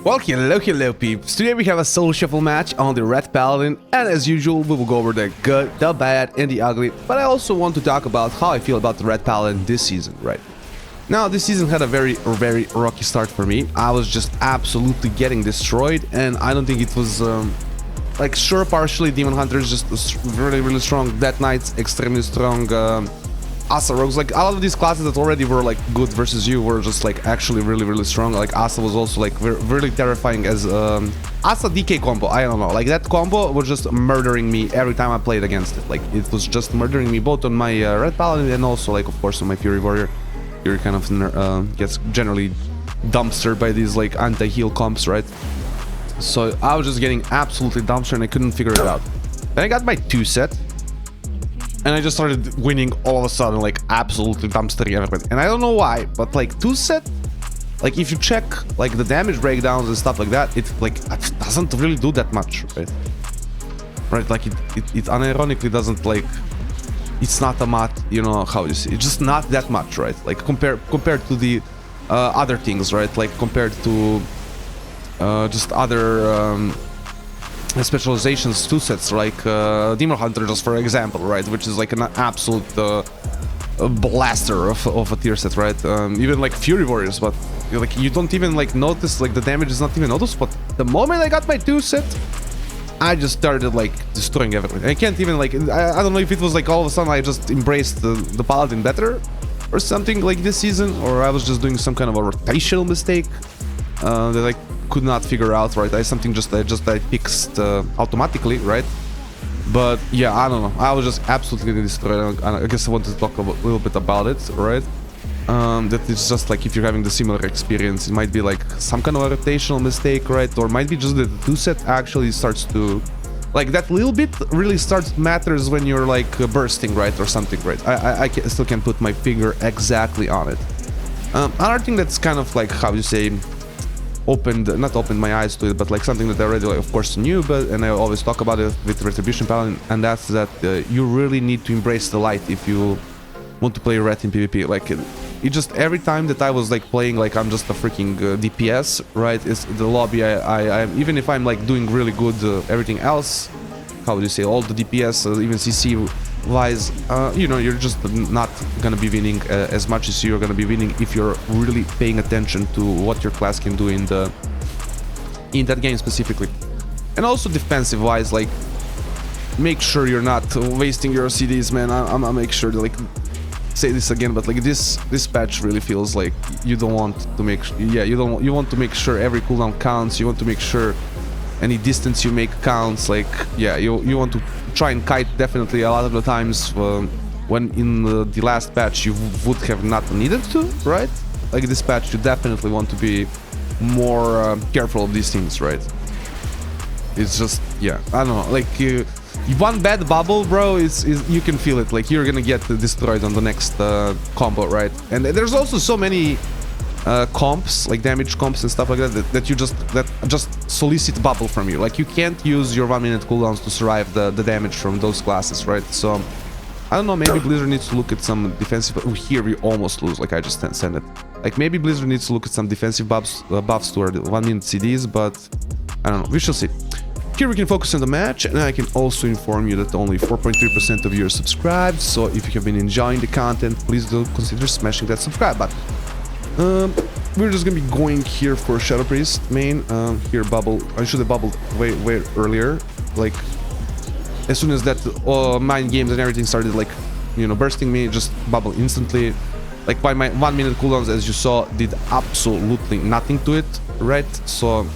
Well, hello peeps. Today we have a solo shuffle match on the Red Paladin, and as usual we will go over the good, the bad and the ugly, but I also want to talk about how I feel about the Red Paladin this season, right? Now, this season had a very rocky start for me. I was just absolutely getting destroyed, and I don't think it was like, sure, partially Demon Hunter is just really strong, Death Knights extremely strong, Asa Rogues, like a lot of these classes that already were like good versus you were just like actually really strong. Like Asa was also like really terrifying as Asa DK combo. I don't know, like that combo was just murdering me every time I played against it. Like it was just murdering me both on my Red Paladin and also like of course on my Fury Warrior. Fury kind of gets generally dumpstered by these like anti-heal comps, right? So I was just getting absolutely dumpstered and I couldn't figure it out. Then I got my 2 set. And I just started winning all of a sudden, like absolutely dumpstering everybody. And I don't know why, but like 2 set, like if you check like the damage breakdowns and stuff like that, it like it doesn't really do that much, right? Right, like it unironically doesn't like, it's not a mat, you know how you see, it's just not that much, right? Like compared to the other things, right? Like compared to just other specializations 2 sets like Demon Hunter, just for example, right, which is like an absolute blaster of a tier set, right? Even like Fury Warriors, but like you don't even like notice, like the damage is not even noticeable. But the moment I got my 2 set, I just started like destroying everything. I can't even like, I don't know if it was like all of a sudden I just embraced the Paladin better or something like this season, or I was just doing some kind of a rotational mistake that I could not figure out, right? I fixed automatically, right? But yeah, I don't know, I was just absolutely destroyed. I guess I wanted to talk a little bit about it, right? That it's just like if you're having the similar experience, it might be like some kind of a rotational mistake, right? Or might be just that the 2 set actually starts to, like that little bit really matters when you're like bursting, right? Or something, right? I still can't put my finger exactly on it. Another thing that's kind of like, how you say, not opened my eyes to it, but like something that I already, like, of course knew, but and I always talk about it with Retribution Paladin, and that's that you really need to embrace the light if you want to play Rekt in PvP. Like it just, every time that I was like playing like I'm just a freaking DPS, right? It's the lobby. I even if I'm like doing really good everything else, how would you say, all the DPS, even CC wise, you know, you're just not gonna be winning as much as you're gonna be winning if you're really paying attention to what your class can do in that game specifically. And also defensive wise, like make sure you're not wasting your CDs, man. I'm gonna make sure to like say this again, but like this patch really feels like you don't want to make, yeah, you want to make sure every cooldown counts. You want to make sure any distance you make counts. Like, yeah, you want to try and kite definitely a lot of the times when in the last patch you would have not needed to, right? Like this patch you definitely want to be more careful of these things, right? It's just, yeah, I don't know, like one bad bubble, bro, is you can feel it, like you're gonna get destroyed on the next combo, right? And there's also so many comps, like damage comps and stuff like that, that just solicit bubble from you. Like you can't use your 1-minute cooldowns to survive the damage from those classes, right? So I don't know, maybe Blizzard needs to look at some defensive. Here we almost lose, like I just sent it. Like maybe Blizzard needs to look at some defensive buffs to our 1-minute CDs, but I don't know, we shall see. Here we can focus on the match, and I can also inform you that only 4.3% of you are subscribed, so if you have been enjoying the content, please do consider smashing that subscribe button. We're just gonna be going here for Shadow Priest main. Here bubble, I should have bubbled way earlier, like as soon as that mind games and everything started, like, you know, bursting me, just bubble instantly. Like by my 1-minute cooldowns, as you saw, did absolutely nothing to it, right? So,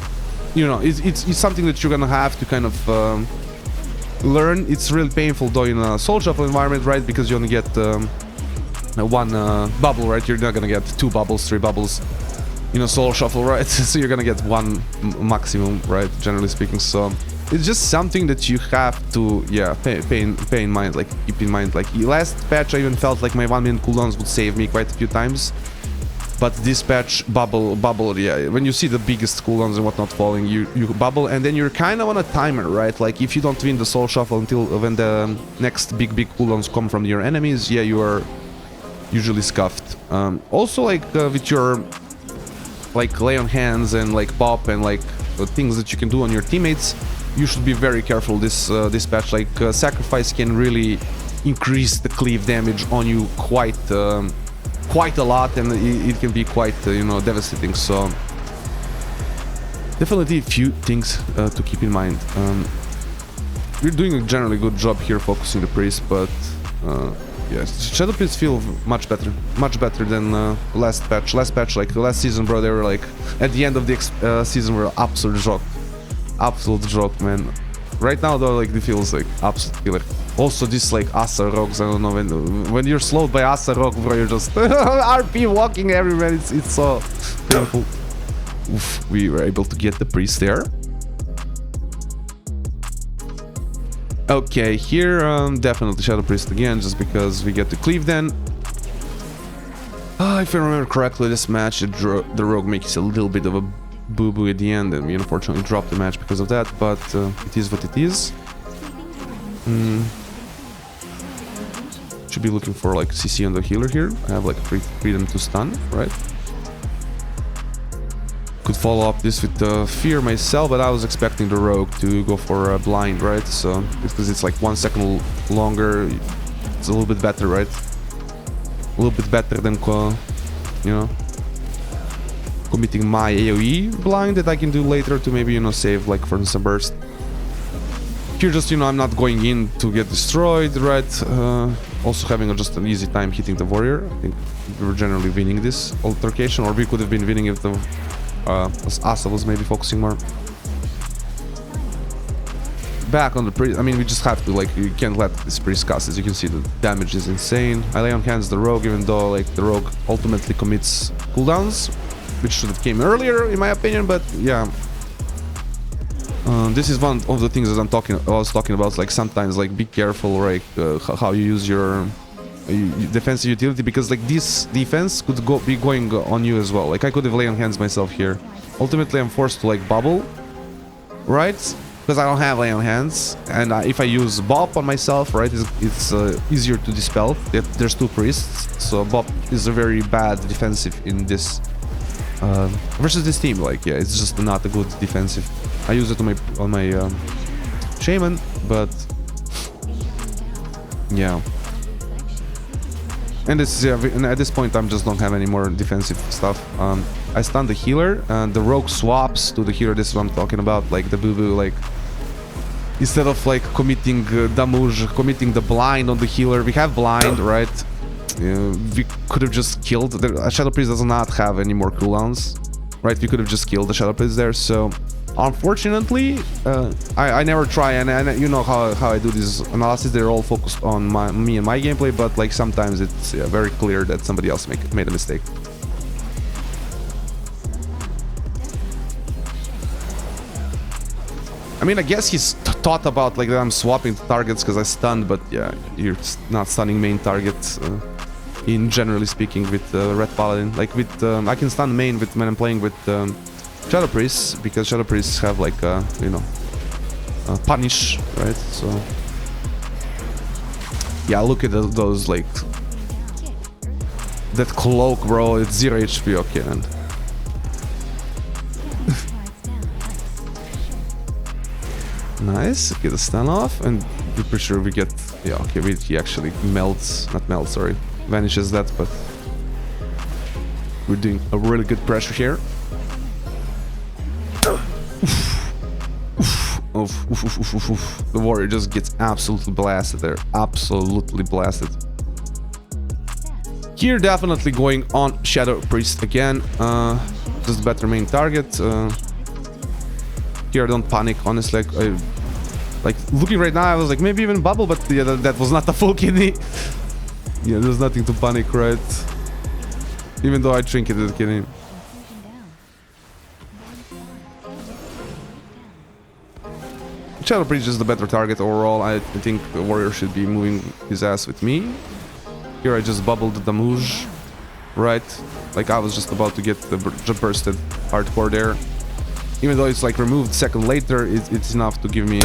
you know, it's something that you're gonna have to kind of learn. It's really painful though in a soul shuffle environment, right? Because you only get one bubble, right? You're not gonna get 2 bubbles, 3 bubbles, you know, soul shuffle, right? So you're gonna get 1 maximum, right? Generally speaking. So it's just something that you have to, yeah, pay in mind, like keep in mind. Like last patch I even felt like my 1-minute cooldowns would save me quite a few times, but this patch bubble, yeah, when you see the biggest cooldowns and whatnot falling, you bubble, and then you're kind of on a timer, right? Like if you don't win the soul shuffle until when the next big cooldowns come from your enemies, yeah, you are usually scuffed. Also, like with your like lay on hands and like pop and like things that you can do on your teammates, you should be very careful this this patch. Like sacrifice can really increase the cleave damage on you quite quite a lot, and it can be quite you know, devastating. So definitely a few things to keep in mind. We're doing a generally good job here focusing the priest, but yes, Shadow Priests feel much better than last patch. Last patch, like last season, bro, they were like at the end of the season were absolute joke, man. Right now though, like it feels like absolute killer. Also this like Asa Rogues, I don't know, when you're slowed by Asa Rogue, bro, you're just RP walking everywhere. It's so painful. Oof, we were able to get the priest there. Okay, here definitely Shadow Priest again, just because we get to cleave then. If I remember correctly, this match the rogue makes a little bit of a boo-boo at the end, and we unfortunately dropped the match because of that, but it is what it is. Should be looking for like CC on the healer here. I have like freedom to stun, right? Could follow up this with fear myself, but I was expecting the rogue to go for a blind, right? So because it's like 1 second longer, it's a little bit better, right? A little bit better than you know, committing my AoE blind that I can do later to maybe, you know, save like for instance a burst. Here just, you know, I'm not going in to get destroyed, right? Also having just an easy time hitting the warrior. I think we were generally winning this altercation, or we could have been winning if the Asa was maybe focusing more. Back on the priest, I mean, we just have to, like, you can't let this priest cast. As you can see, the damage is insane. I lay on hands the rogue, even though like the rogue ultimately commits cooldowns, which should have came earlier in my opinion, but yeah. This is one of the things that I was talking about, like sometimes like be careful, like how you use your defensive utility, because like this defense could be going on you as well. Like I could have laid on hands myself here. Ultimately I'm forced to like bubble, right? Because I don't have lay on hands, and if I use Bop on myself, right, it's easier to dispel. There's two priests, so Bop is a very bad defensive in this versus this team. Like yeah, it's just not a good defensive. I use it on my shaman, but yeah. And at this point, I just don't have any more defensive stuff. I stun the healer, and the rogue swaps to the healer. This is what I'm talking about, like the boo-boo, like instead of like committing damage, committing the blind on the healer. We have blind, right? We could have just killed. The Shadow Priest does not have any more cooldowns, right? We could have just killed the Shadow Priest there. So unfortunately, I never try, and you know how I do this analysis. They're all focused on me and my gameplay, but like sometimes it's very clear that somebody else made a mistake. I mean, I guess he's thought about like that I'm swapping targets because I stunned, but yeah, you're not stunning main targets. In generally speaking, with Red Paladin, like with I can stun main when I'm playing with Shadow Priests, because Shadow Priests have like you know, punish, right? So yeah, look at those, like that cloak, bro. It's 0 HP. Okay, man. Nice. Get a stun off, and we're pretty sure we get, yeah, okay, he actually melts, not melts, sorry, vanishes that, but we're doing a really good pressure here. The warrior just gets absolutely blasted there, absolutely blasted. Here definitely going on Shadow Priest again, just better main target. Here I don't panic, honestly. Like looking right now, I was like maybe even bubble, but yeah, that was not a full kidney. Yeah, there's nothing to panic, right? Even though I trinketed the kidney. Shadow Priest is the better target overall. I think the warrior should be moving his ass with me. Here I just bubbled the damage, right? Like I was just about to get the bursted hardcore there. Even though it's like removed second later, it's enough to give me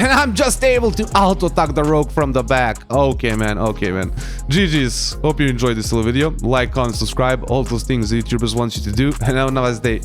And I'm just able to auto-attack the rogue from the back. Okay, man. Okay, man. GG's. Hope you enjoyed this little video. Like, comment, subscribe. All those things the YouTubers want you to do. And have a nice day.